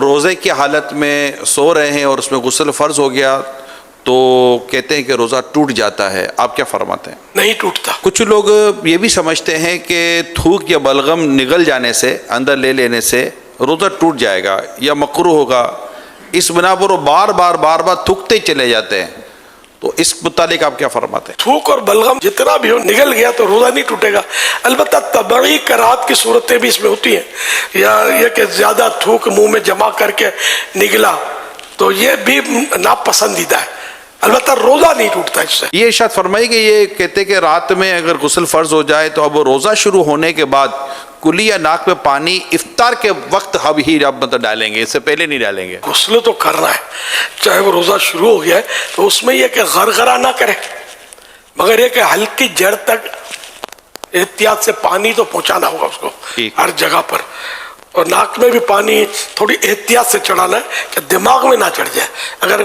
روزے کی حالت میں سو رہے ہیں اور اس میں غسل فرض ہو گیا تو کہتے ہیں کہ روزہ ٹوٹ جاتا ہے، آپ کیا فرماتے ہیں؟ نہیں ٹوٹتا۔ کچھ لوگ یہ بھی سمجھتے ہیں کہ تھوک یا بلغم نگل جانے سے، اندر لے لینے سے روزہ ٹوٹ جائے گا یا مکروہ ہوگا، اس بنا پر وہ بار بار تھوکتے چلے جاتے ہیں، تو اس متعلق آپ کیا فرماتے ہیں؟ تھوک اور بلغم جتنا بھی ہو نگل گیا تو روزہ نہیں ٹوٹے گا۔ البتہ طبعی کراہت کی صورتیں بھی اس میں ہوتی ہیں، یا یہ کہ زیادہ تھوک منہ میں جمع کر کے نگلا تو یہ بھی ناپسندیدہ ہے، البتہ روزہ نہیں ٹوٹتا اس سے۔ یہ ارشاد فرمائی کہ یہ کہتے کہ رات میں اگر غسل فرض ہو جائے تو اب روزہ شروع ہونے کے بعد کلی یا ناک میں پانی افطار کے وقت اب ہی مطلب ڈالیں گے، اس سے پہلے نہیں ڈالیں گے؟ غسل تو کرنا ہے، چاہے وہ روزہ شروع ہو گیا ہے تو اس میں یہ کہ غرغرہ نہ کرے، مگر یہ کہ ہلکی جڑ تک احتیاط سے پانی تو پہنچانا ہوگا اس کو ہر جگہ پر، اور ناک میں بھی پانی تھوڑی احتیاط سے چڑھانا ہے کہ دماغ میں نہ چڑھ جائے۔ اگر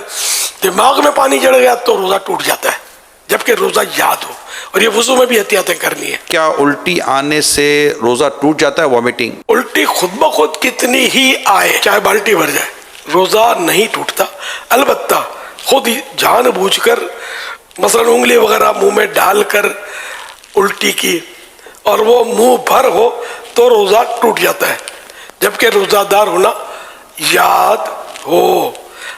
دماغ میں پانی چڑھ گیا تو روزہ ٹوٹ جاتا ہے، جبکہ روزہ یاد ہو، اور یہ وضو میں بھی احتیاطیں کرنی ہے۔ کیا الٹی آنے سے روزہ ٹوٹ جاتا ہے، وامٹنگ؟ الٹی خود بخود کتنی ہی آئے، چاہے بالٹی بھر جائے، روزہ نہیں ٹوٹتا۔ البتہ خود جان بوجھ کر مثلا انگلی وغیرہ منہ میں ڈال کر الٹی کی اور وہ منہ بھر ہو تو روزہ ٹوٹ جاتا ہے، جبکہ روزہ دار ہونا یاد ہو۔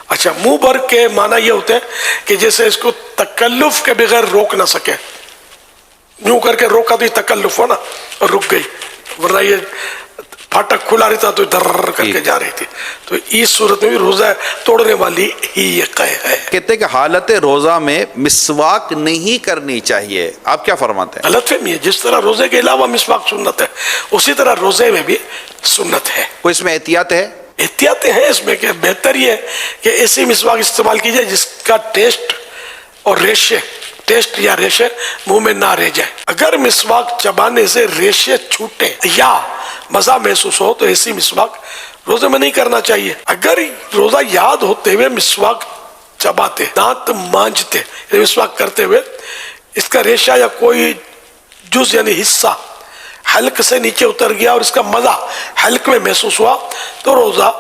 اچھا، منہ بھر کے معنی یہ ہوتے ہیں کہ جیسے اس کو تکلف کے بغیر روک نہ سکے، یوں کر کے روکا تو یہ تکلف ہو نا، اور رک گئی، ورنہ یہ پھاٹک کھلا رہتا تو در کر کے جا رہی تھی، تو اس صورت میں بھی روزہ توڑنے والی ہی یہ قید ہے۔ کہتے کہ حالت روزہ میں مسواک نہیں کرنی چاہیے، آپ کیا فرماتے ہیں؟ غلط فہمی ہے، جس طرح روزے کے علاوہ مسواک سنت ہے اسی طرح روزے میں بھی سنت ہے۔ کوئی اس میں احتیاط ہے؟ احتیاطیں ہیں اس میں کہ بہتر یہ ہے کہ ایسی مسواک استعمال کی جائے جس کا ٹیسٹ اور ریشے، ٹیسٹ یا ریشے منہ میں نہ رہ جائے۔ اگر مسواک چبانے سے ریشے چھوٹے یا مزہ محسوس ہو تو ایسی مسواک روزے میں نہیں کرنا چاہیے۔ اگر روزہ یاد ہوتے ہوئے مسواک چباتے، دانت مانجتے، یعنی مسواک کرتے ہوئے اس کا ریشہ یا کوئی جز یعنی حصہ حلق سے نیچے اتر گیا اور اس کا مزہ حلق میں محسوس ہوا تو روزہ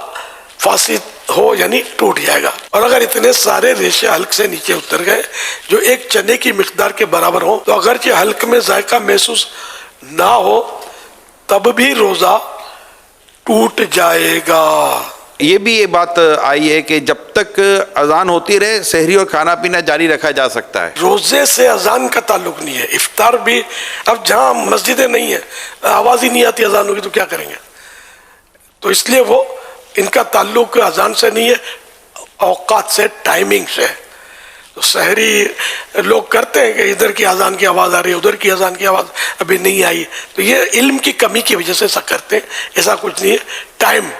فاسد ہو یعنی ٹوٹ جائے گا۔ اور اگر اتنے سارے ریشے حلق سے نیچے اتر گئے جو ایک چنے کی مقدار کے برابر ہوں تو اگرچہ حلق میں ذائقہ محسوس نہ ہو تب بھی روزہ ٹوٹ جائے گا۔ یہ بھی یہ بات آئی ہے کہ جب تک اذان ہوتی رہے سحری اور کھانا پینا جاری رکھا جا سکتا ہے۔ روزے سے اذان کا تعلق نہیں ہے، افطار بھی، اب جہاں مسجدیں نہیں ہیں، آواز ہی نہیں آتی اذان ہوگی تو کیا کریں گے، تو اس لیے وہ ان کا تعلق اذان سے نہیں ہے، اوقات سے، ٹائمنگ سے۔ تو سحری لوگ کرتے ہیں کہ ادھر کی اذان کی آواز آ رہی ہے، ادھر کی اذان کی آواز ابھی نہیں آئی، تو یہ علم کی کمی کی وجہ سے ایسا کرتے ہیں، ایسا کچھ نہیں ہے۔ ٹائم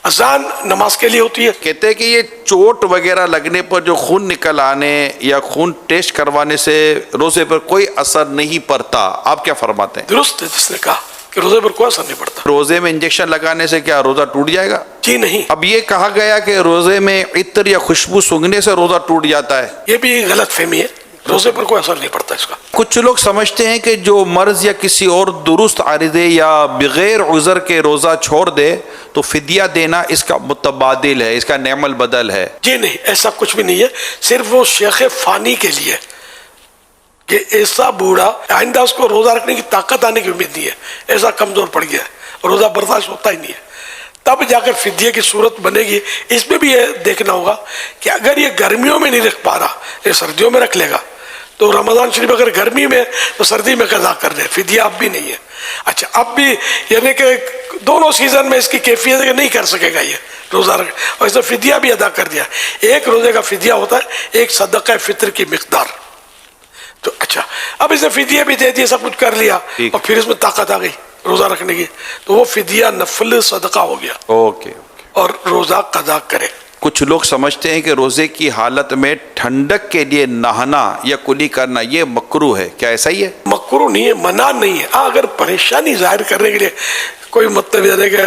اذان نماز کے لیے ہوتی ہے۔ کہتے ہیں کہ یہ چوٹ وغیرہ لگنے پر جو خون نکل آنے یا خون ٹیسٹ کروانے سے روزے پر کوئی اثر نہیں پڑتا، آپ کیا فرماتے ہیں؟ درست ہے جس نے کہا کہ روزے پر کوئی اثر نہیں پڑتا۔ روزے میں انجیکشن لگانے سے کیا روزہ ٹوٹ جائے گا؟ جی نہیں، اب یہ کہا گیا کہ روزے میں عطر یا خوشبو سونگھنے سے روزہ ٹوٹ جاتا ہے، یہ بھی غلط فہمی ہے، روزے پر کوئی اثر نہیں پڑتا اس کا۔ کچھ لوگ سمجھتے ہیں کہ جو مرض یا کسی اور درست عارضے یا بغیر عذر کے روزہ چھوڑ دے تو فدیہ دینا اس کا متبادل ہے، اس کا نعم البدل ہے۔ جی نہیں، ایسا کچھ بھی نہیں ہے، صرف وہ شیخ فانی کے لیے کہ ایسا بوڑھا آئندہ اس کو روزہ رکھنے کی طاقت آنے کی امید نہیں ہے، ایسا کمزور پڑ گیا ہے، روزہ برداشت ہوتا ہی نہیں ہے، تب جا کر فدیے کی صورت بنے گی۔ اس میں بھی یہ دیکھنا ہوگا کہ اگر یہ گرمیوں میں نہیں رکھ پا رہا، یہ سردیوں میں رکھ لے گا تو رمضان شریف اگر گرمی میں تو سردی میں قضا کر دے، فدیہ اب بھی نہیں ہے۔ اچھا، اب بھی یعنی کہ دونوں سیزن میں اس کی کیفیت ہے کہ نہیں کر سکے گا یہ روزہ رکھ، اور اس نے فدیہ بھی ادا کر دیا۔ ایک روزے کا فدیہ ہوتا ہے ایک صدقہ فطر کی مقدار، تو اچھا اب اس نے فدیہ بھی دے دیا، سب کچھ کر لیا اور پھر اس میں طاقت آ گئی روزہ رکھنے کی تو وہ فدیہ نفل صدقہ ہو گیا، اوکے، اور روزہ قضا کرے۔ کچھ لوگ سمجھتے ہیں کہ روزے کی حالت میں ٹھنڈک کے لیے نہانا یا کلی کرنا یہ مکروہ ہے، کیا ایسا ہی ہے؟ مکروہ نہیں ہے، منع نہیں ہے، اگر پریشانی ظاہر کرنے کے لیے کوئی مطلب یہ کہ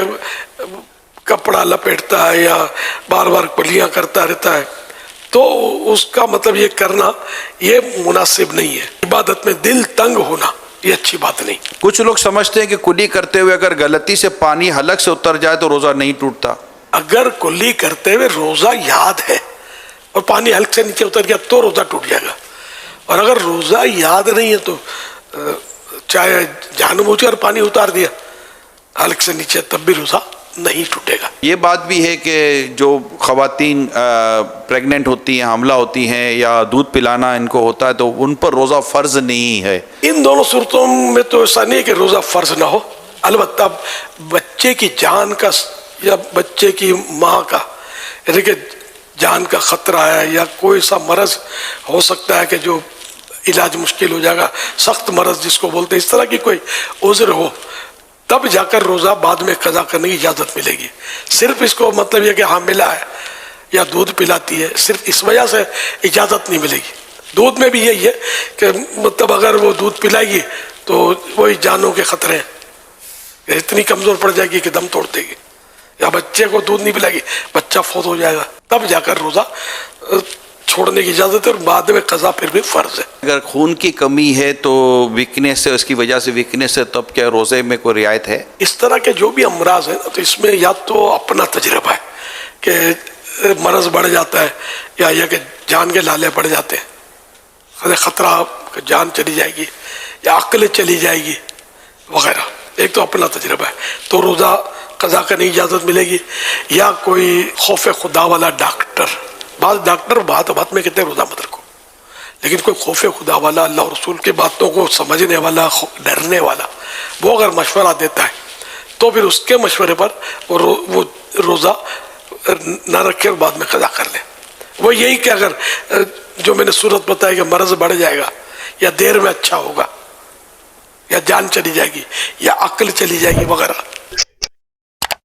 کپڑا لپیٹتا ہے یا بار بار کلیاں کرتا رہتا ہے تو اس کا مطلب یہ کرنا یہ مناسب نہیں ہے۔ عبادت میں دل تنگ ہونا یہ اچھی بات نہیں۔ کچھ لوگ سمجھتے ہیں کہ کلی کرتے ہوئے اگر غلطی سے پانی حلق سے اتر جائے تو روزہ نہیں ٹوٹتا، اگر کلی کرتے ہوئے روزہ یاد ہے اور پانی حلق سے نیچے اتر گیا تو روزہ ٹوٹ جائے گا، اور اگر روزہ یاد نہیں ہے تو چاہے جان بوجھ کر پانی اتار دیا حلق سے نیچے تب بھی روزہ نہیں ٹوٹے گا۔ یہ بات بھی ہے کہ جو خواتین پریگننٹ ہوتی ہیں، حاملہ ہوتی ہیں، یا دودھ پلانا ان کو ہوتا ہے تو ان پر روزہ فرض نہیں ہے۔ ان دونوں صورتوں میں تو ایسا نہیں ہے کہ روزہ فرض نہ ہو، البتہ بچے کی جان کا یا بچے کی ماں کا یعنی کہ جان کا خطرہ ہے یا کوئی سا مرض ہو سکتا ہے کہ جو علاج مشکل ہو جائے گا، سخت مرض جس کو بولتے ہیں، اس طرح کی کوئی عذر ہو تب جا کر روزہ بعد میں قضا کرنے کی اجازت ملے گی۔ صرف اس کو مطلب یہ کہ حاملہ ہے یا دودھ پلاتی ہے، صرف اس وجہ سے اجازت نہیں ملے گی۔ دودھ میں بھی یہی ہے کہ مطلب اگر وہ دودھ پلائے گی تو وہی جانوں کے خطرے ہیں، اتنی کمزور پڑ جائے گی کہ دم توڑ دے گی، یا بچے کو دودھ نہیں پلائے گی بچہ فوت ہو جائے گا، تب جا کر روزہ چھوڑنے کی اجازت ہے، اور بعد میں قضا پھر بھی فرض ہے۔ اگر خون کی کمی ہے تو ویکنیس ہے، اس کی وجہ سے ویکنیس ہے، تب کیا روزے میں کوئی رعایت ہے؟ اس طرح کے جو بھی امراض ہیں تو اس میں یا تو اپنا تجربہ ہے کہ مرض بڑھ جاتا ہے، یا یہ کہ جان کے لالے پڑ جاتے ہیں، خطرہ کہ جان چلی جائے گی یا عقل چلی جائے گی وغیرہ، ایک تو اپنا تجربہ ہے تو روزہ قضا کرنے کی اجازت ملے گی، یا کوئی خوف خدا والا ڈاکٹر، بعض ڈاکٹر بات میں کہتے ہیں روزہ مت رکھو، لیکن کوئی خوف خدا والا، اللہ اور رسول کی باتوں کو سمجھنے والا، ڈرنے والا، وہ اگر مشورہ دیتا ہے تو پھر اس کے مشورے پر وہ روزہ نہ رکھے اور بعد میں قضا کر لے۔ وہ یہی کہ اگر جو میں نے صورت بتائی کہ مرض بڑھ جائے گا یا دیر میں اچھا ہوگا یا جان چلی جائے گی یا عقل چلی جائے گی وغیرہ،